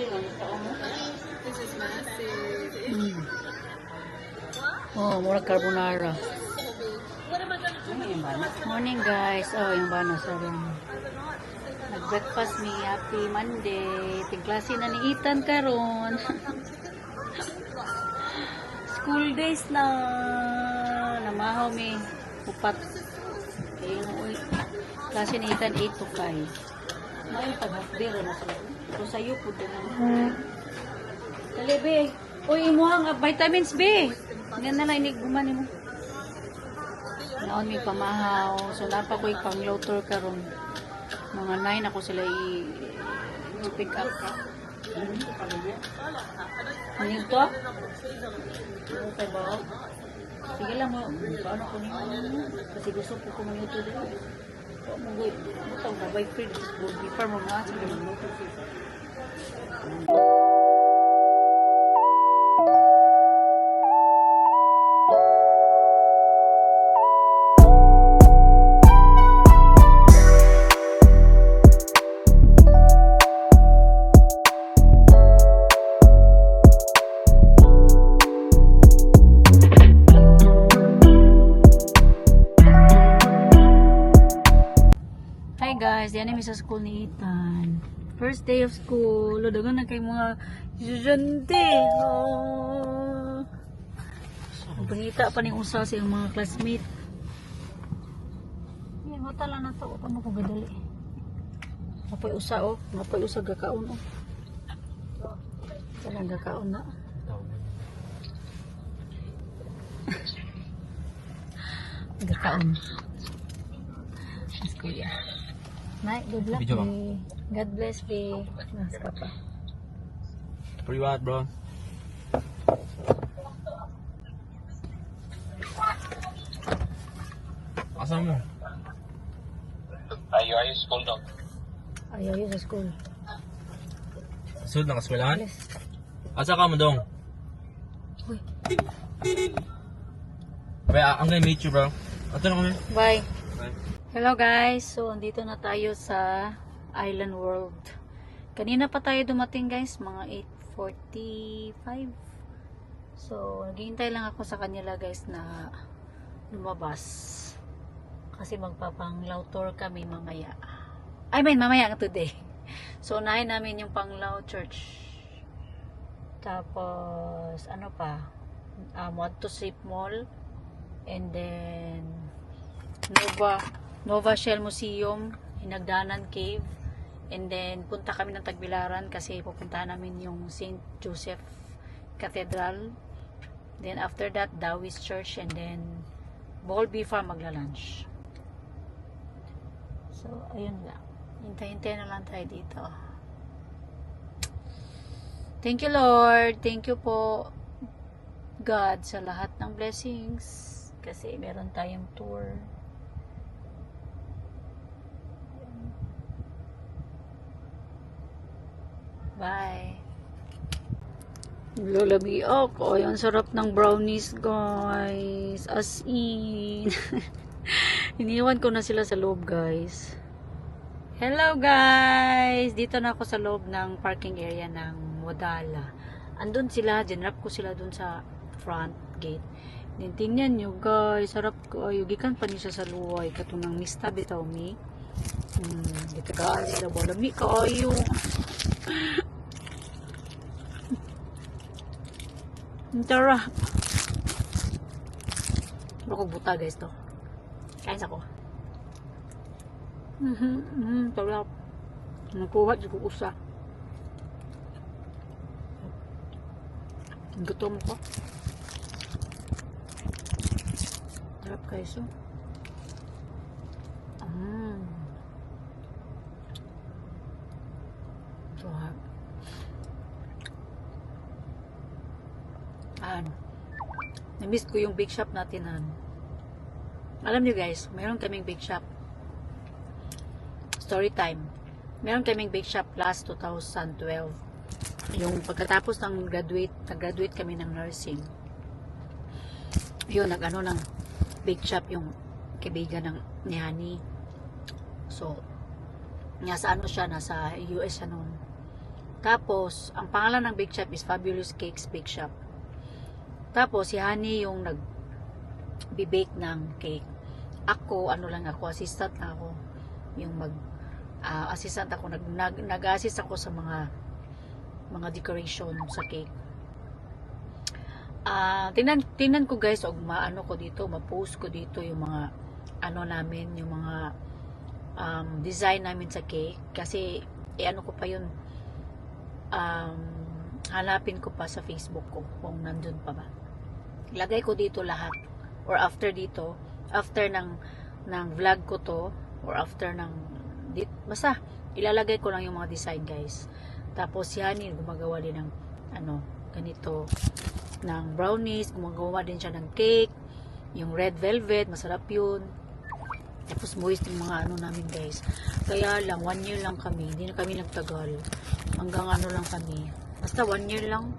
This is massive. Oh, murag carbonara. What am I gonna do? Morning guys. Oh, yung bano, sorry. Nag-breakfast me. Happy Monday. Tingklase na ni Ethan karon. School days na. Namahaw mi. Upat. Kaya klase ni Ethan 8 to 5. May pag-half-day na sila. So sa'yo po din. Dali, be. Uy, imuhang vitamins, be. Yan na lang, iniguman mo. Naon may pamahaw. So, napa ko pang low tour karon. Mga 9 ako sila i-pick up. Ano yun to? Okay ba? Sige lang mo. Paano ko niyo? Kasi gusto ko kung ano ito dito. So, mag-uwi. Ito, gabay free. Before mo nga. Sige lang mo. Guys, yan ay sa school ni Ethan. First day of school. Dagan na kay mga estudyante. Oh. Balita pa ni usa sa iyong mga classmate. Yan, matala na to. Ano ko gadali? Mapoy usa oh. Mapoy usa gakaon oh. Talang gakaon na. Gakaon. Mas kuya. Night, good luck, Video ba? be. God bless, be. Mas ka pa. Where you at, bro? Asan mo? Ayaw school dog. Ayaw yun sa school. Sud na kaskwelahan? Bless. Asa ka mo dong? Uy. I'm gonna meet you, bro. Ato na kami. Bye. Bye. Hello guys. So, andito na tayo sa Island World. Kanina pa tayo dumating guys. Mga 8:45. So, naghihintay lang ako sa kanila guys na lumabas. Kasi magpapanglaw tour kami mamaya. Mamaya today. So, unahin namin yung Panglao Church. Tapos, ano pa? Moto Strip Mall. And then, Nova Shell Museum, Hinagdanan Cave. And then, punta kami ng Tagbilaran kasi pupuntahan namin yung St. Joseph Cathedral. Then, after that, Dawis Church. And then, Bohol Farm magla-lunch. So, ayun lang. Hintay-hintay na lang tayo dito. Thank you, Lord. Thank you po, God, sa lahat ng blessings. Kasi meron tayong tour. Bye. Lulabi ako. Ang sarap ng brownies, guys. As in. Iniwan ko na sila sa loob, guys. Hello, guys! Dito na ako sa loob ng parking area ng Modala. Andun sila. Dinrap ko sila dun sa front gate. Tingnan nyo, guys. Sarap ko. Gikan pa niya sa luway. Katunang mista bitaw mi. Dito ka sila. Walami ka ayo. Tara. Ako buta guys to. Kain ako. Tara. Nakuha di ko usa. Gutom ko. Sarap guys oh. Sarap. Na-miss ko yung bake shop natin. Alam niyo guys, mayroon kaming bake shop. Story time. Mayroon kaming bake shop last 2012. Yung pagkatapos ng nag-graduate kami ng nursing. Yun, nag-ano ng bake shop yung kaibigan ng ni Honey. So, nasa ano siya, nasa US siya noon. Tapos, ang pangalan ng bake shop is Fabulous Cakes Bake Shop. Tapos, si Honey yung nag-bake ng cake. Ako, assistant na ako. Yung assistant ako, nag-assist ako sa mga decoration sa cake. Tingnan ko guys, ma-post ko dito yung mga namin, yung mga design namin sa cake. Kasi, ko pa yun, hanapin ko pa sa Facebook ko kung nandun pa ba. Ilagay ko dito lahat, or after ng vlog ko to, or after basta ilalagay ko lang yung mga design guys. Tapos si Honey gumagawa din ng ganito, ng brownies, gumagawa din siya ng cake, yung red velvet, masarap yun. Tapos moist yung mga namin guys. Kaya lang 1 year lang kami, hindi na kami nagtagal, hanggang lang kami, basta 1 year lang.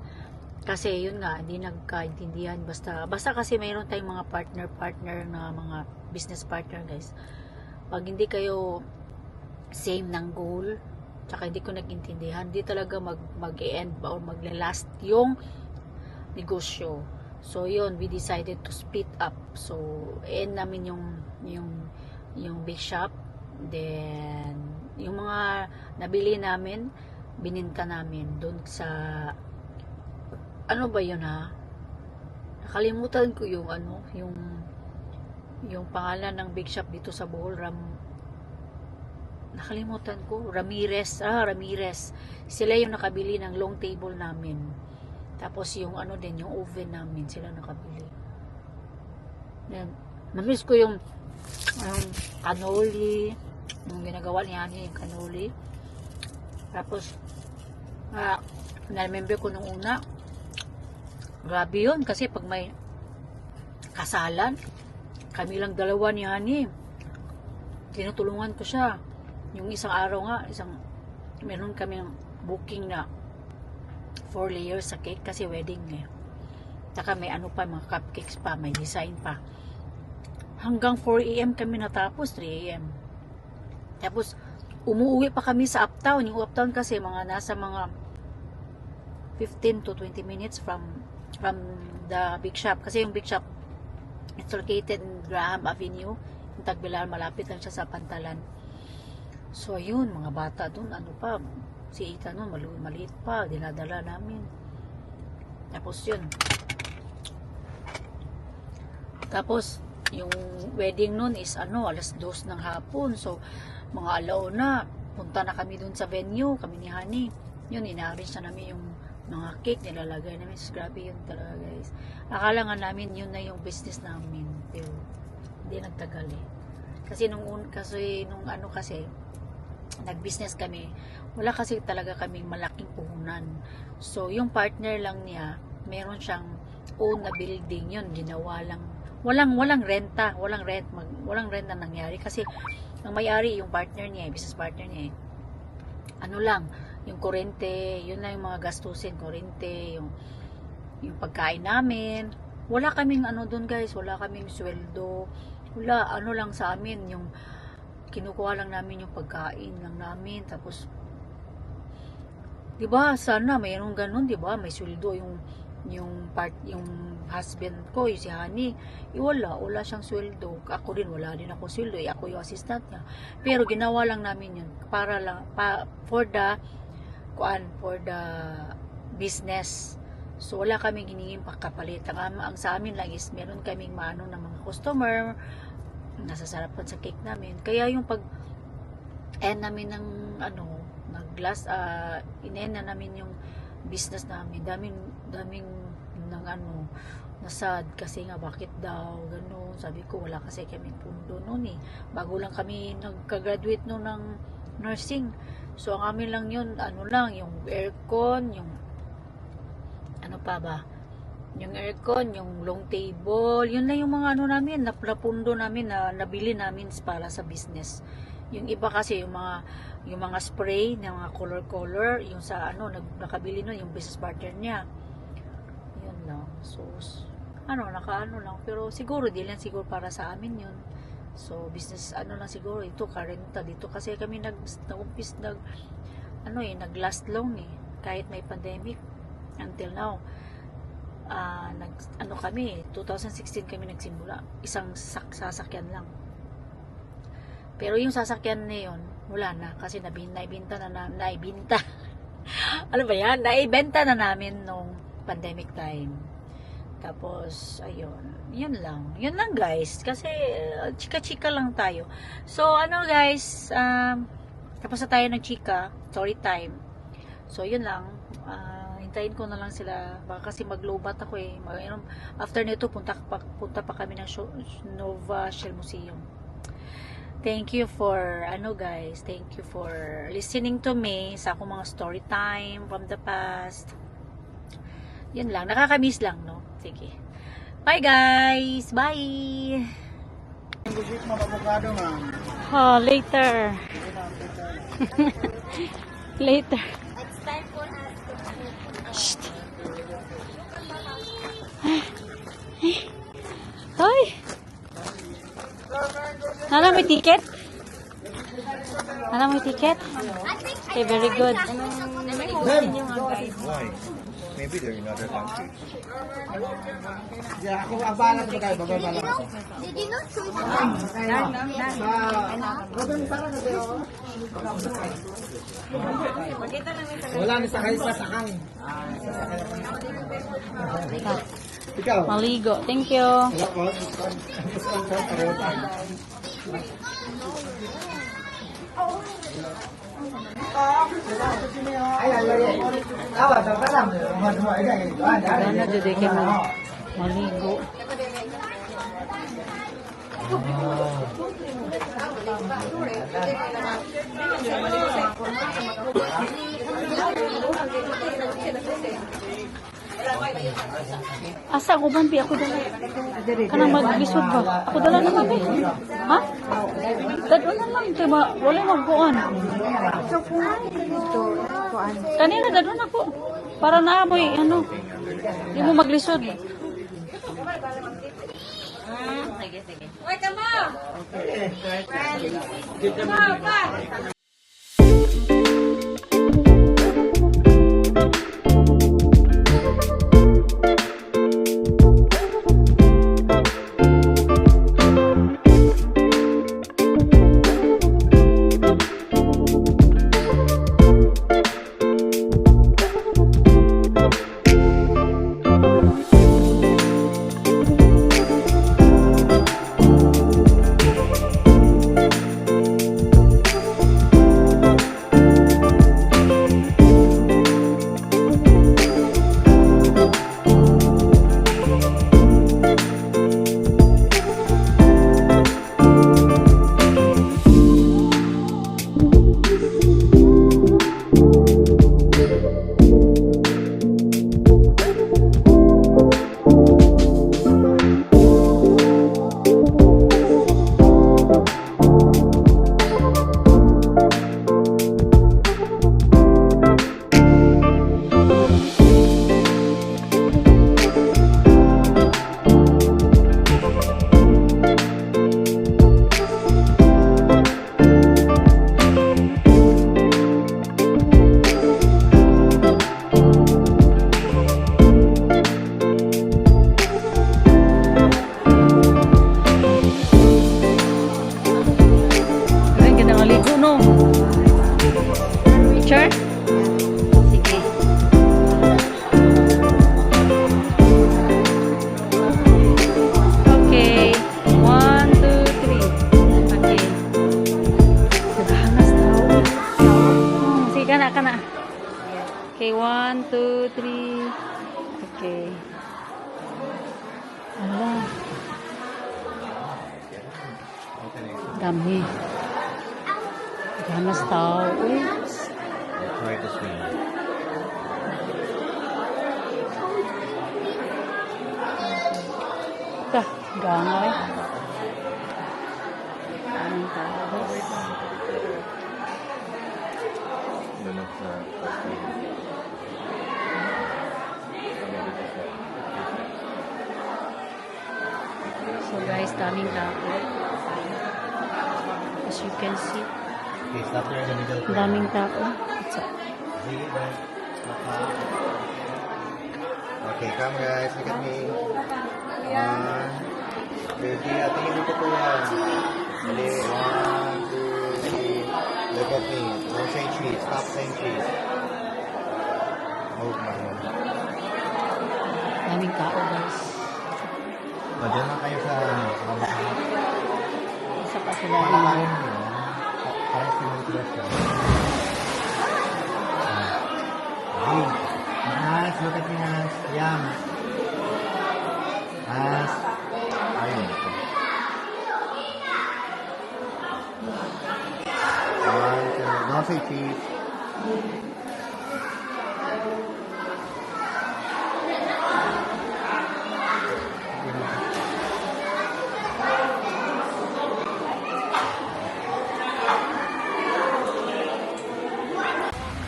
Kasi yun nga, hindi nagkaintindihan. Basta kasi mayroon tayong mga partner na mga business partner guys. Pag hindi kayo same ng goal, tsaka hindi ko nag-intindihan, hindi talaga mag-e-end or magla-last yung negosyo. So yun, we decided to split up. So end namin yung bake shop. Then yung mga nabili namin, bininta namin doon sa ba yun nakalimutan ko yung yung pangalan ng bake shop dito sa Bohol. Nakalimutan ko, Ramirez. Sila yung nakabili ng long table namin. Tapos yung din, yung oven namin, sila nakabili. Then namiss ko yung cannoli, yung ginagawa ni Honey, yung cannoli. Tapos na-remember ko nung una, grabe yun, kasi pag may kasalan, kami lang dalawa ni Honey, tinutulungan ko siya. Yung isang araw nga, meron kami booking na 4 layers sa cake kasi wedding Saka may pa, mga cupcakes pa, may design pa. Hanggang 4 AM kami natapos, 3 AM. Tapos umuwi pa kami sa Uptown. Yung Uptown kasi nasa mga 15 to 20 minutes from the big shop. Kasi yung big shop, it's located in Graham Avenue, yung Tagbilaran, malapit lang siya sa Pantalan. So yun, mga bata dun, si Ethan nun, maliit pa, dinadala namin. Tapos yun. Tapos yung wedding nun is 2:00 ng hapon. So mga 1:00 punta na kami dun sa venue, kami ni Honey. Yun, ina-arrange na namin yung mga cake, nilalagay namin. Grabe yun talaga guys. Akala nga namin yun na yung business namin, pero hindi nagtagal kasi nung nag-business kami, wala kasi talaga kaming malaking puhunan. So yung partner lang niya, meron siyang own na building, yun ginawa lang, walang renta na nangyari kasi ang may-ari yung partner niya, business partner niya lang, yung kuryente, yun lang yung mga gastusin, kuryente, yung pagkain namin. Wala kaming doon guys, wala kaming sweldo, wala, lang sa amin, yung kinukuha lang namin yung pagkain lang namin. Tapos 'di ba, sana mayroong ganun, 'di ba, may sweldo yung husband ko, si Honey, wala siyang sweldo. Ako din, wala din ako sweldo, ako yung assistant niya. Pero ginawa lang namin yun para lang for the business. So wala kaming hiningin pagkapalit. Ang sa amin lang is meron kaming ng mga customer, nasasarapan sa cake namin. Kaya yung end namin ng in-end na namin yung business namin. Daming nasad kasi nga bakit daw gano'n. Sabi ko, wala kasi kami pundo noon bago lang kami nagka-graduate noon ng nursing. So ang amin lang yun, yung aircon, yung yung aircon, yung long table, yun lang yung mga namin, napundo namin, na nabili namin para sa business. Yung iba kasi yung mga spray na mga color, yung sa nakabili nun yung business partner niya. Yun lang. So lang, pero siguro di lang siguro para sa amin yun. So business lang siguro ito, karenta dito kasi kami nag-last long kahit may pandemic until now. Ano kami, 2016 kami nagsimula. Isang sasakyan lang. Pero yung sasakyan na yun, wala na. Kasi naibenta. Ano ba yan? Naibenta na namin nung pandemic time. Tapos, ayun. Yun lang. Yun lang, guys. Kasi, chika-chika lang tayo. So, ano, guys, tapos na tayo ng chika. Story time. So, yun lang. Hintayin ko na lang sila. Baka kasi mag-lowbat ako eh. After nito, punta pa kami ng Nova Shell Museum. Thank you for, guys, thank you for listening to me sa akong mga story time from the past. Yun lang. Nakakamiss lang, no? Sige. Bye, guys! Bye! Later. Later. It's time for us to Shh. Hoy! Nana, may ticket? Nana, may ticket? Okay, very good. Why? Maybe they're in other countries. Did you not show Wala na sakay sa sakang. Ikaw. Maligo. Thank you. Wala ko. Pareho tayo. Ano dito kayo maligo? Asa ko ban ako dala. Kanang maglisod ba? Ako dala naman eh. Ha? Dado na lang diba? Wala magbuon. Kanina dado na ko. Para naamoy Di mo maglisod. Sige, sige. Wait, come on. Okay. Okay, 1, 2, 3. Okay. Ala. Dami. Ganas tao. Eh. Try to swim. Dah, gano'y. Daming tao. So guys, daming tao. As you can see, Okay, stop there in the middle. daming tao. Sige, bye. Okay, come guys, look at me. Ready, tingin dito po yan. Dali, 1, 2, 3. Look at me. Don't say cheese. Stop saying cheese. Oh, my God. Daming tao, guys. O, dyan lang kayo sa Isa pa sila. palakarin mo. Parang sinuntras ka. Hey, Hans, look at me, Hans. Yum. Hans. Ayun. Don't say cheese.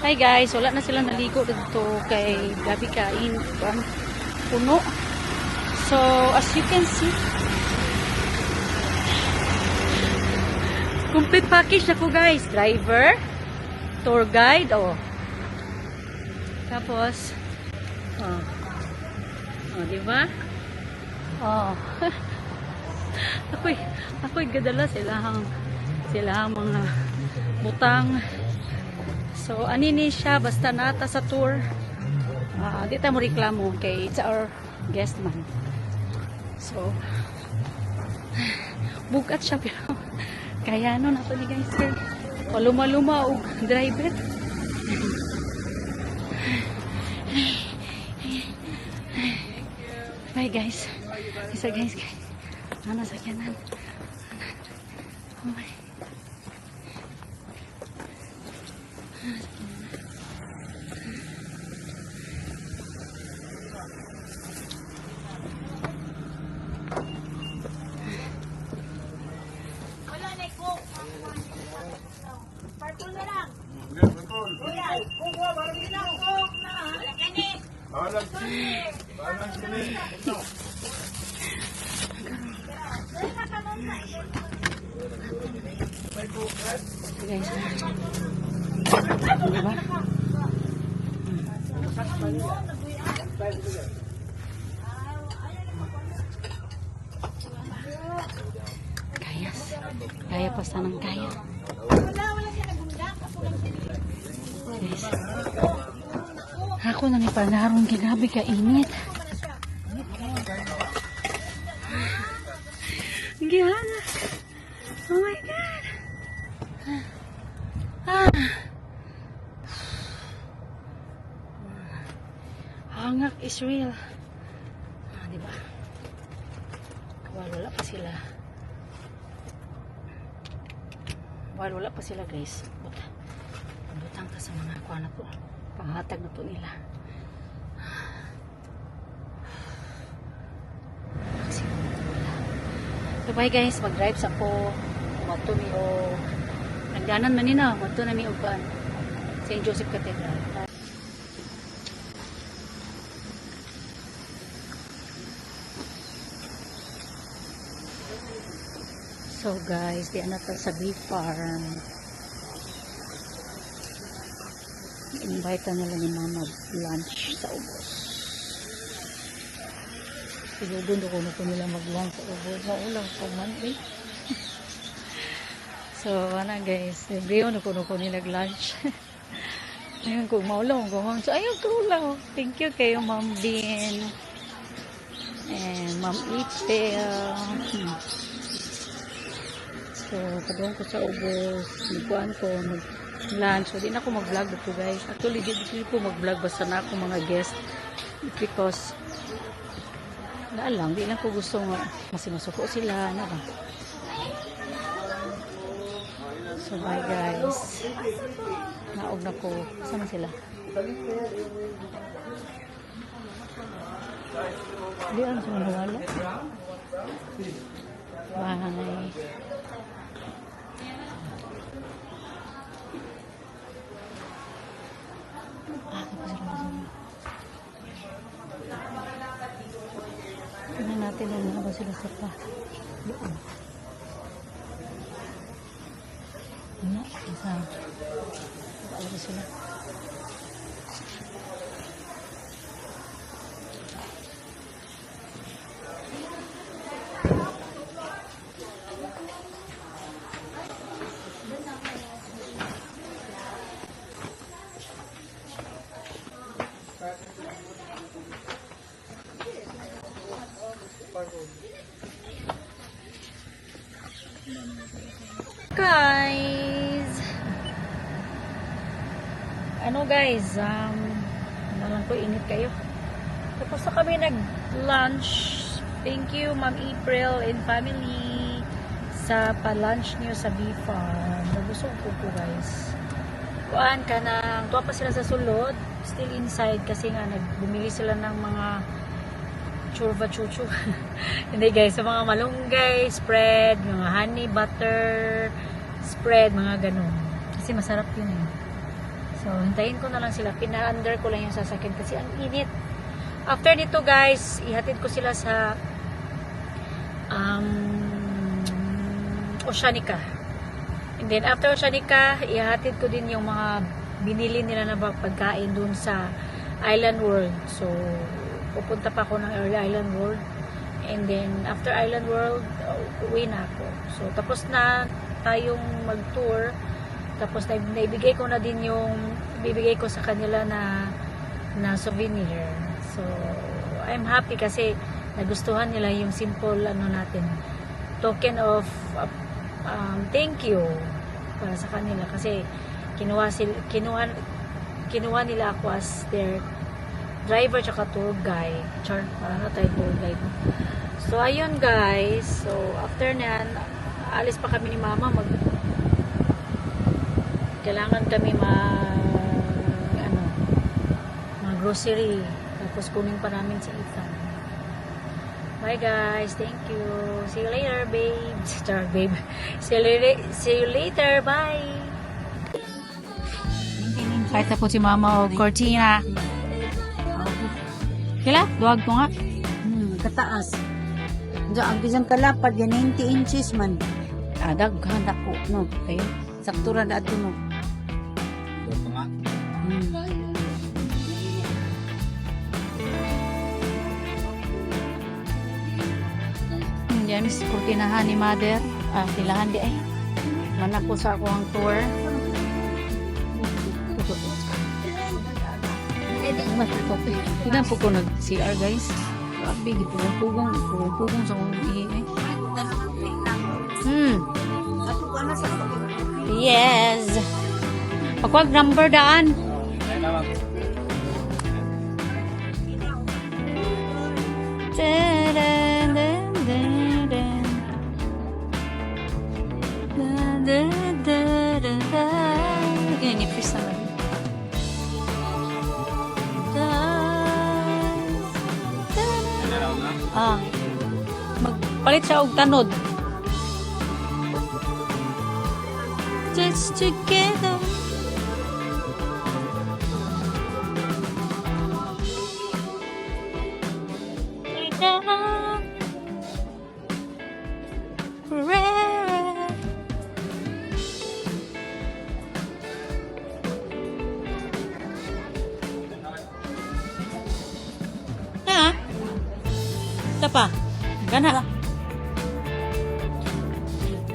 Hi guys, wala na silang naligo dito kay gabi kain puno. So as you can see, complete package na ko guys. Driver, tour guide, tapos diba? Ako'y gadala silahang mga butang. So, anini siya, basta nata sa tour. Di tayo mo reklamo kay it's our guest man. So, bugat siya pero kaya no nato ni guys kay paluma-luma og driver. Bye guys. Isa guys. Ano sa kanan? Oh my. Wala na ko. Purple na lang. Wala. Parang ginaw ko. Wala kani. Guys. Diba? Kaya pa sanang kaya. Guys. Ako na ni panarong ginabi ka init. Gihana. Oh my God. Hangak is real. Diba? Wala pa sila. Wala pa sila guys. Butang ka sa mga kuha na to. Panghatag na to nila. So bye guys, mag-drive sa ko. Mato mi o nagdanan man nina. Mato na mi o St. Joseph Cathedral. So guys, di anak sa beef farm. Invite na lang ni mama lunch sa ubos. Siguro doon ko nila mag-lunch sa ubos. Maulang pa man eh. So ano guys, hindi ko nila lunch. Ngayon kung maulang ko ma'am. So ayun tulang. Thank you kayo Ma'am Bean and Ma'am Itel. So, pagawin ko sa ubos, nagkuhan ko, mag-lunch. So, di na ako mag-vlog dito guys. Actually, di ko mag-vlog basta na ako mga guest. Because, lang, di lang ko gusto masinasuko sila. Ano ba? So, bye guys. Naog na ko. Saan sila? Di ano sila nawala? Bye. Tingnan natin na ba sila sa pa. Doon. Ano? Isa. Alam sila. guys. Ano guys, nalang ko init kayo. Tapos na kami nag-lunch. Thank you Ma'am April and family sa pa-lunch niyo sa B-Farm. Nabusog ko guys. Kuan ka na, tuwa pa sila sa sulod. Still inside kasi nga nagbumili sila ng mga churva chuchu. Hindi guys, sa mga malunggay, spread, mga honey butter, spread, mga ganun. Kasi masarap yun eh. So, hintayin ko na lang sila. Pina-under ko lang yung sasakyan kasi ang init. After nito guys, ihatid ko sila sa Oceanica. And then after Oceanica, ihatid ko din yung mga binili nila na pagkain dun sa Island World. So, pupunta pa ako ng Island World. And then, after Island World, uwi na ako. So, tapos na tayong mag-tour. Tapos, naibigay ko na din yung bibigay ko sa kanila na souvenir. So, I'm happy kasi nagustuhan nila yung simple ano natin. Token of thank you para sa kanila. Kasi, kinuha nila ako as their driver tsaka tour guide. Para na tayo tour guide. So, ayun guys. So, after nan, alis pa kami ni mama. Kailangan kami mga grocery. Tapos kunin pa namin si Ethan. Bye guys. Thank you. See you later, babe. Char, babe. See you later. Bye. Kahit na po si mama o Cortina. Kila? Duwag ko nga. Kataas. Diyan, ang bisang kalapad, yan 90 inches man. Daghan ako. No, kayo. Saktura na ito, no. Yan, Miss Cortinahan ni Mother. Tilahan di ay. Manak ko sa ako ang tour. Tignan po ko nag-CR guys. Grabe, pugong sa kong ihi. Yes. Pagwag number daan. Yan yung first naman. Magpalit siya og tanod. Just together. Forever. Ito pa. Gana.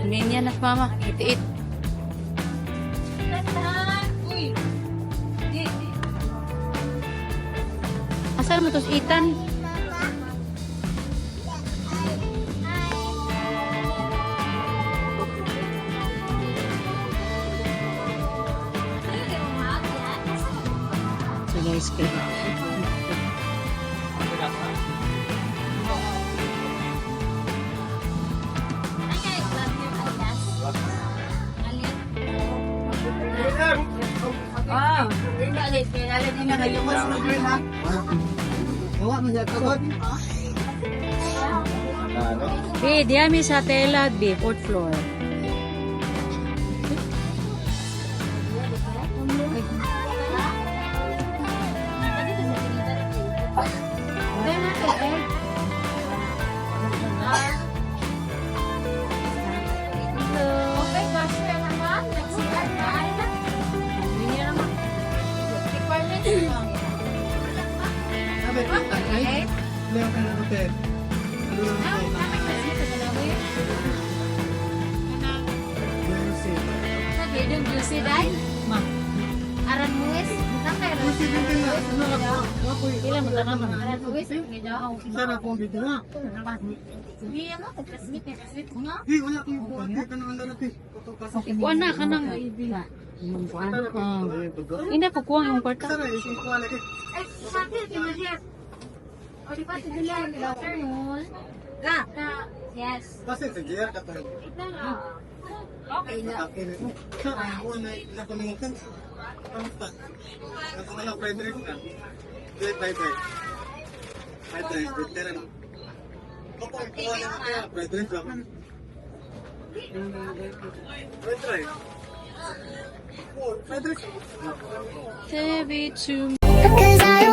Ganyan na mama. Itiit. Asal mo tos Ethan? So guys, diami sa tela, di, 4th floor. Juicy dai? Ma. Aran muis? Bukan kayak juicy. Pila mo tanaman. Sana akong video nga. Di, wala akong buwan. Di ka na ang lalaki. Kuha na ka nang. Hindi ko kuha yung kwarta. Sana, isang kuha lagi. Yes. Kasi sa JR ka tayo. Okay na. Okay na. Ako na nakalimutan. Kamusta? Ako na lang, Frederick na. Bye. Veteran. Ako, kuha na kaya. Frederick lang. Frederick. Oh, Frederick. Heavy to Cause I